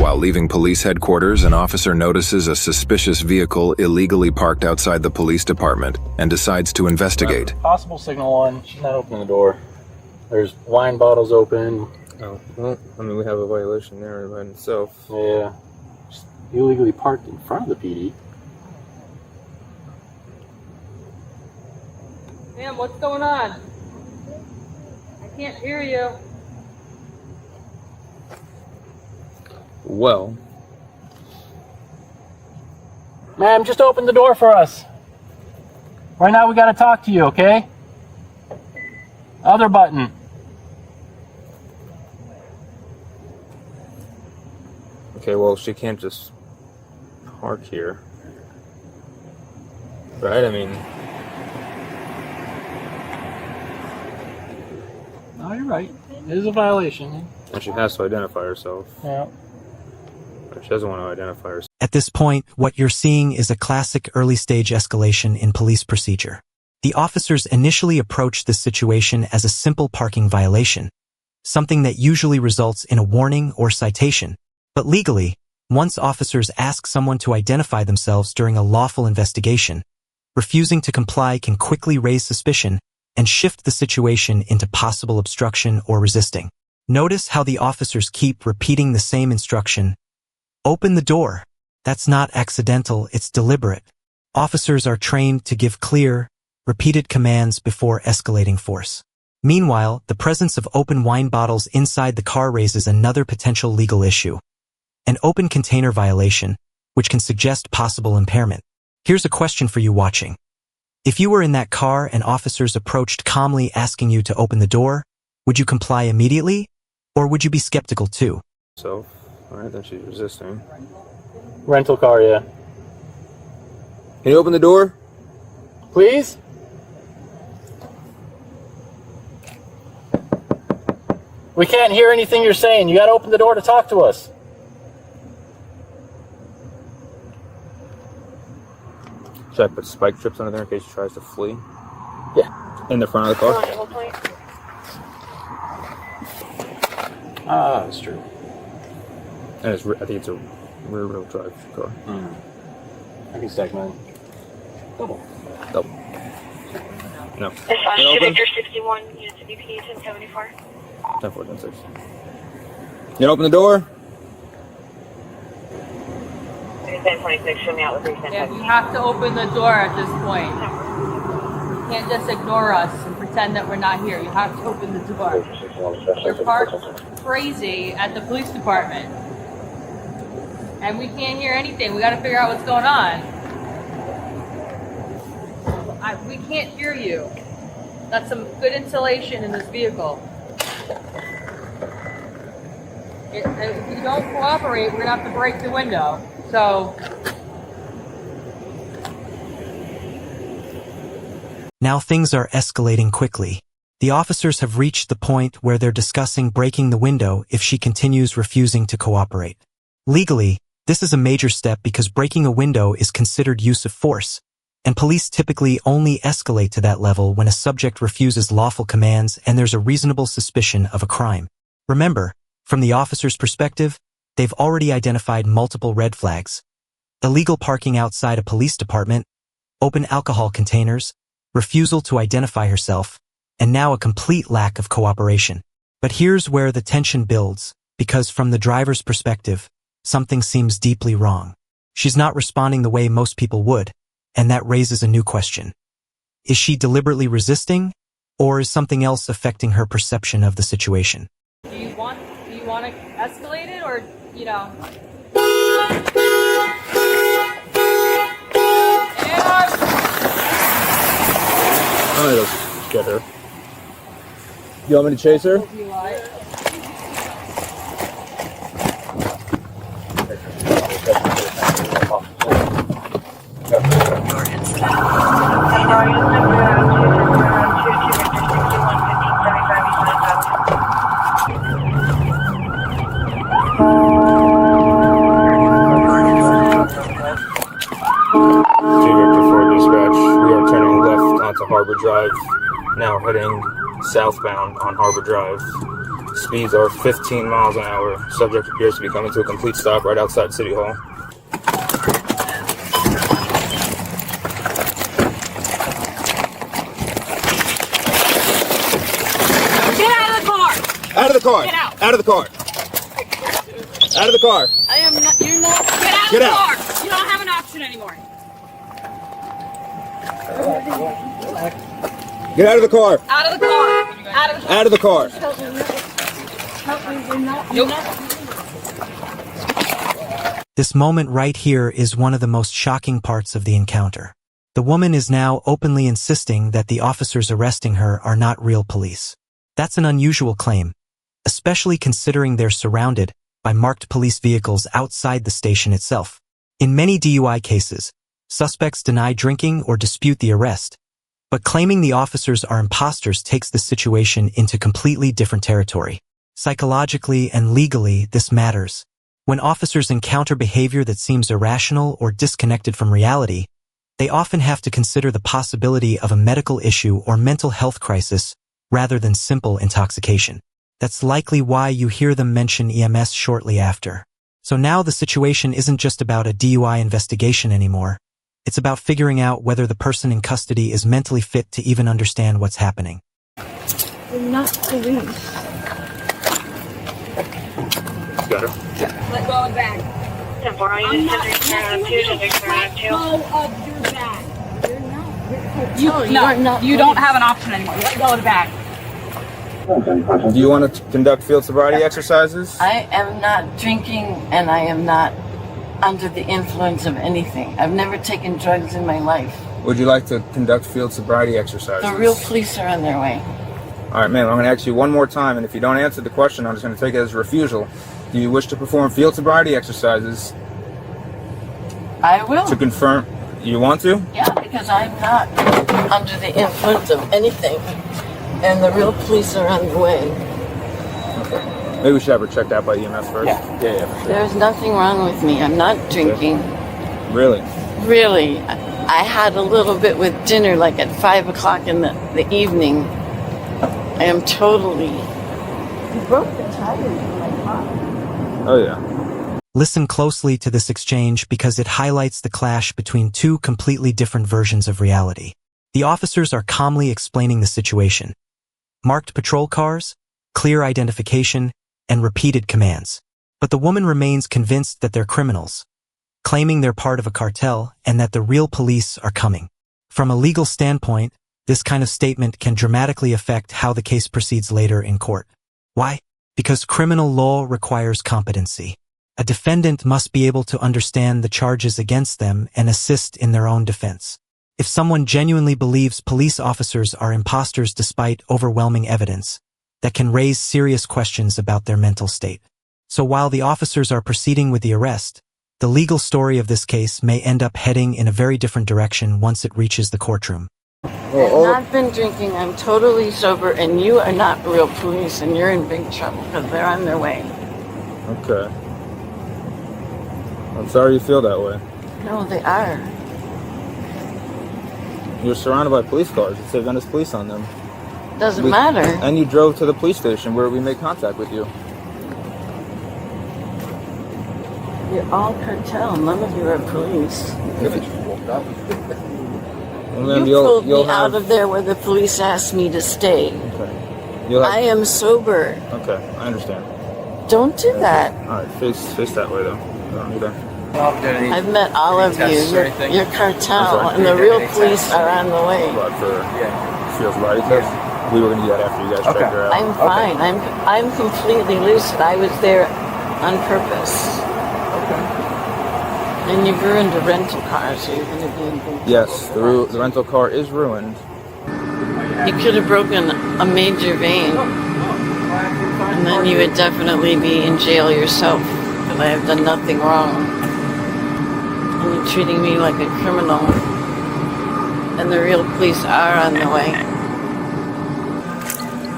While leaving police headquarters, an officer notices a suspicious vehicle illegally parked outside the police department and decides to investigate. Possible signal on. She's not opening the door. There's wine bottles open. Oh, well, I mean, we have a violation there by itself. Yeah. Just illegally parked in front of the PD. Ma'am, what's going on? I can't hear you. Well. Ma'am, just open the door for us. Right now we gotta talk to you, okay? Other button. Okay, well, she can't just park here. Right? I mean... No, you're right. It is a violation. And she has to identify herself. Yeah. She doesn't want to identify herself. At this point, what you're seeing is a classic early-stage escalation in police procedure. The officers initially approach this situation as a simple parking violation, something that usually results in a warning or citation. But legally, once officers ask someone to identify themselves during a lawful investigation, refusing to comply can quickly raise suspicion and shift the situation into possible obstruction or resisting. Notice how the officers keep repeating the same instruction. Open the door. That's not accidental, it's deliberate. Officers are trained to give clear, repeated commands before escalating force. Meanwhile, the presence of open wine bottles inside the car raises another potential legal issue. An open container violation, which can suggest possible impairment. Here's a question for you watching. If you were in that car and officers approached calmly asking you to open the door, would you comply immediately, or would you be skeptical too? So, alright, then she's resisting. Rental car, yeah. Can you open the door? Please? We can't hear anything you're saying. You gotta open the door to talk to us. Should I put spike strips under there in case she tries to flee? Yeah. In the front of the car? Ah, that's true. And it's, I think it's a rear-wheel drive car. I can stack mine. Double. No. Response to Victor 61, units of BP 1074. 10-4, 10-6. You open the door? 1026, show me out with 310. Yeah, you have to open the door at this point. You can't just ignore us and pretend that we're not here. You have to open the door. You're parked crazy at the police department. And we can't hear anything. We gotta figure out what's going on. We can't hear you. That's some good insulation in this vehicle. If you don't cooperate, we're gonna have to break the window. So. Now things are escalating quickly. The officers have reached the point where they're discussing breaking the window if she continues refusing to cooperate. Legally, this is a major step because breaking a window is considered use of force, and police typically only escalate to that level when a subject refuses lawful commands and there's a reasonable suspicion of a crime. Remember, from the officer's perspective, they've already identified multiple red flags. Illegal parking outside a police department, open alcohol containers, refusal to identify herself, and now a complete lack of cooperation. But here's where the tension builds, because from the driver's perspective, something seems deeply wrong. She's not responding the way most people would, and that raises a new question. Is she deliberately resisting, or is something else affecting her perception of the situation? Do you want to escalate it, or, you know? I'm gonna go get her. You want me to chase her? Harbor Drive, now heading southbound on Harbor Drive. Speeds are 15 miles an hour. Subject appears to be coming to a complete stop right outside City Hall. Get out of the car! Out of the car! Get out! Out of the car! Out of the car! I am not, you're not, get out of Get the out. car! You don't have an option anymore. Get out of the car! Out of the car! Out of the car! Out of the car! Nope. This moment right here is one of the most shocking parts of the encounter. The woman is now openly insisting that the officers arresting her are not real police. That's an unusual claim, especially considering they're surrounded by marked police vehicles outside the station itself. In many DUI cases, suspects deny drinking or dispute the arrest, but claiming the officers are imposters takes the situation into completely different territory. Psychologically and legally, this matters. When officers encounter behavior that seems irrational or disconnected from reality, they often have to consider the possibility of a medical issue or mental health crisis rather than simple intoxication. That's likely why you hear them mention EMS shortly after. So now the situation isn't just about a DUI investigation anymore. It's about figuring out whether the person in custody is mentally fit to even understand what's happening. We're not police. Got her. Let go of the bag. 10-4, I'm units not 10-3, messing with you. 2, Let 2. go of your bag. You are not You don't have an option anymore. Let go of the bag. Do you want to conduct field sobriety exercises? I am not drinking and I am not under the influence of anything. I've never taken drugs in my life. Would you like to conduct field sobriety exercises? The real police are on their way. All right, ma'am, I'm going to ask you one more time, and if you don't answer the question, I'm just going to take it as a refusal. Do you wish to perform field sobriety exercises I will. to confirm you want to? Yeah, because I'm not under the influence of anything. And the real police are on the way. Maybe we should have her checked out by EMS first. Yeah, for sure. There's nothing wrong with me. I'm not drinking. Really? Really. I had a little bit with dinner like at 5 o'clock in the evening. I am totally... You broke the tires in my car. Oh, yeah. Listen closely to this exchange because it highlights the clash between two completely different versions of reality. The officers are calmly explaining the situation. Marked patrol cars, clear identification, and repeated commands. But the woman remains convinced that they're criminals, claiming they're part of a cartel and that the real police are coming. From a legal standpoint, this kind of statement can dramatically affect how the case proceeds later in court. Why? Because criminal law requires competency. A defendant must be able to understand the charges against them and assist in their own defense. If someone genuinely believes police officers are imposters despite overwhelming evidence, that can raise serious questions about their mental state. So while the officers are proceeding with the arrest, the legal story of this case may end up heading in a very different direction once it reaches the courtroom. I've not been drinking. I'm totally sober, and you are not real police, and you're in big trouble because they're on their way. Okay. I'm sorry you feel that way. No, they are. You're surrounded by police cars. It says Venice Police on them. Doesn't matter. And you drove to the police station where we made contact with you. You're all cartel. None of you are police. And then You pulled me you'll out have... of there where the police asked me to stay. Okay. You'll have... I am sober. Okay, I understand. Don't do that. All right, face that way though. I don't need that. I've met all of you. You're cartel, and the real police are on the way. But for field sobriety test, we were going to do that after you guys checked her out. I'm fine. I'm completely lucid. I was there on purpose. And you've ruined a rental car, so you're going to be in big trouble. Yes, the rental car is ruined. You could have broken a major vein, and then you would definitely be in jail yourself, because I have done nothing wrong. And you're treating me like a criminal, and the real police are on the way.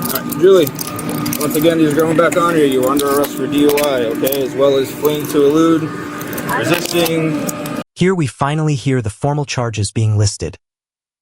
All right, Julie, once again, you're going back on here. You were under arrest for DUI, okay, as well as fleeing to elude, resisting. Here we finally hear the formal charges being listed.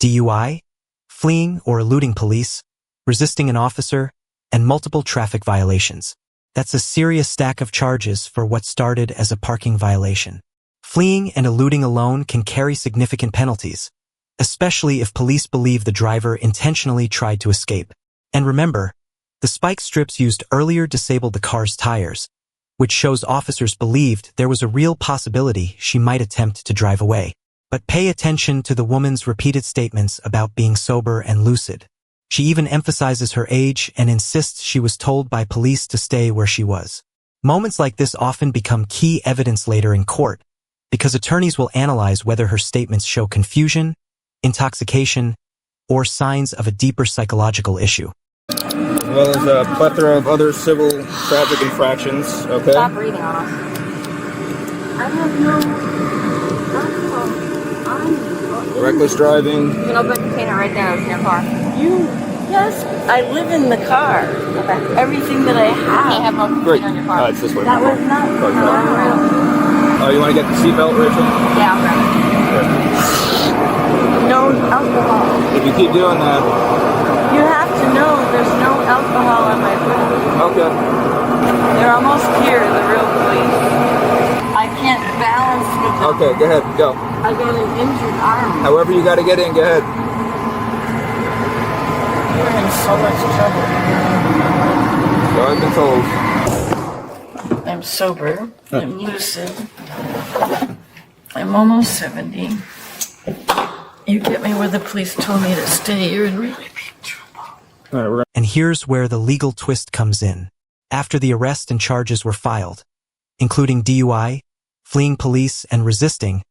DUI, fleeing or eluding police, resisting an officer, and multiple traffic violations. That's a serious stack of charges for what started as a parking violation. Fleeing and eluding alone can carry significant penalties, especially if police believe the driver intentionally tried to escape. And remember, the spike strips used earlier disabled the car's tires, which shows officers believed there was a real possibility she might attempt to drive away. But pay attention to the woman's repeated statements about being sober and lucid. She even emphasizes her age and insists she was told by police to stay where she was. Moments like this often become key evidence later in court, because attorneys will analyze whether her statements show confusion, intoxication, or signs of a deeper psychological issue. As well as a plethora of other civil traffic infractions, okay? Stop reading on us. I have no... Reckless driving. You can open the container right there in your car. Yes, I live in the car. Okay. Everything that I You can't have. have no Great. container in your car. It's this way. That was not. Oh, you want to get the seatbelt, Rachel? Yeah, I'll grab it. No alcohol. If you keep doing that. You have to know there's no alcohol on my room. Okay. They're almost here, the real police. I can't balance with them. Okay, go ahead, go. I got an injured arm. However you got to get in, go ahead. You're in so much trouble. So I've been told. I'm sober. I'm lucid. I'm almost 70. You get me where the police told me to stay, you're in really big trouble. All right, And here's where the legal twist comes in. After the arrest and charges were filed, including DUI, fleeing police, and resisting,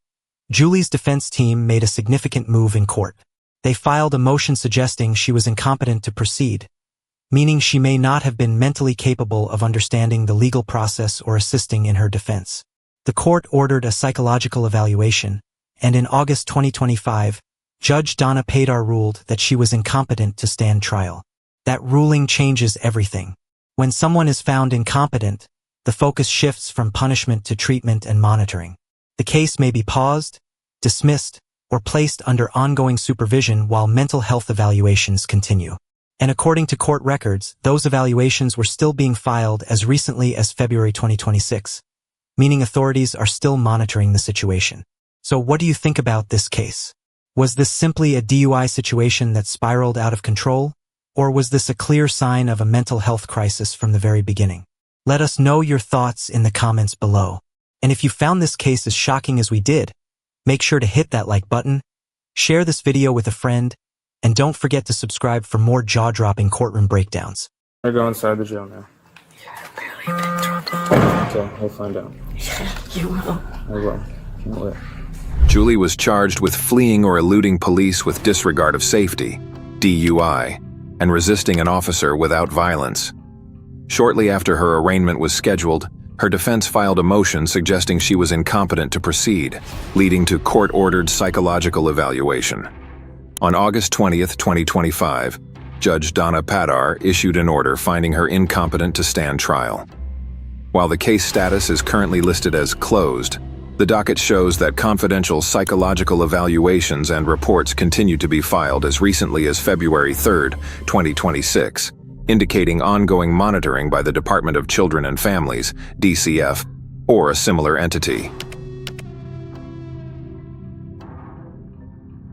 Julie's defense team made a significant move in court. They filed a motion suggesting she was incompetent to proceed, meaning she may not have been mentally capable of understanding the legal process or assisting in her defense. The court ordered a psychological evaluation, and in August 2025, Judge Donna Padar ruled that she was incompetent to stand trial. That ruling changes everything. When someone is found incompetent, the focus shifts from punishment to treatment and monitoring. The case may be paused, dismissed, or placed under ongoing supervision while mental health evaluations continue. And according to court records, those evaluations were still being filed as recently as February 2026, meaning authorities are still monitoring the situation. So what do you think about this case? Was this simply a DUI situation that spiraled out of control? Or was this a clear sign of a mental health crisis from the very beginning? Let us know your thoughts in the comments below. And if you found this case as shocking as we did, make sure to hit that like button, share this video with a friend, and don't forget to subscribe for more jaw-dropping courtroom breakdowns. I go inside the jail now. You're in really big trouble. Okay, we'll find out. Yeah, you will. I will. Can't wait. Julie was charged with fleeing or eluding police with disregard of safety, DUI, and resisting an officer without violence. Shortly after her arraignment was scheduled, her defense filed a motion suggesting she was incompetent to proceed, leading to court-ordered psychological evaluation. On August 20th, 2025, Judge Donna Padar issued an order finding her incompetent to stand trial. While the case status is currently listed as closed, the docket shows that confidential psychological evaluations and reports continue to be filed as recently as February 3rd, 2026, indicating ongoing monitoring by the Department of Children and Families, DCF, or a similar entity.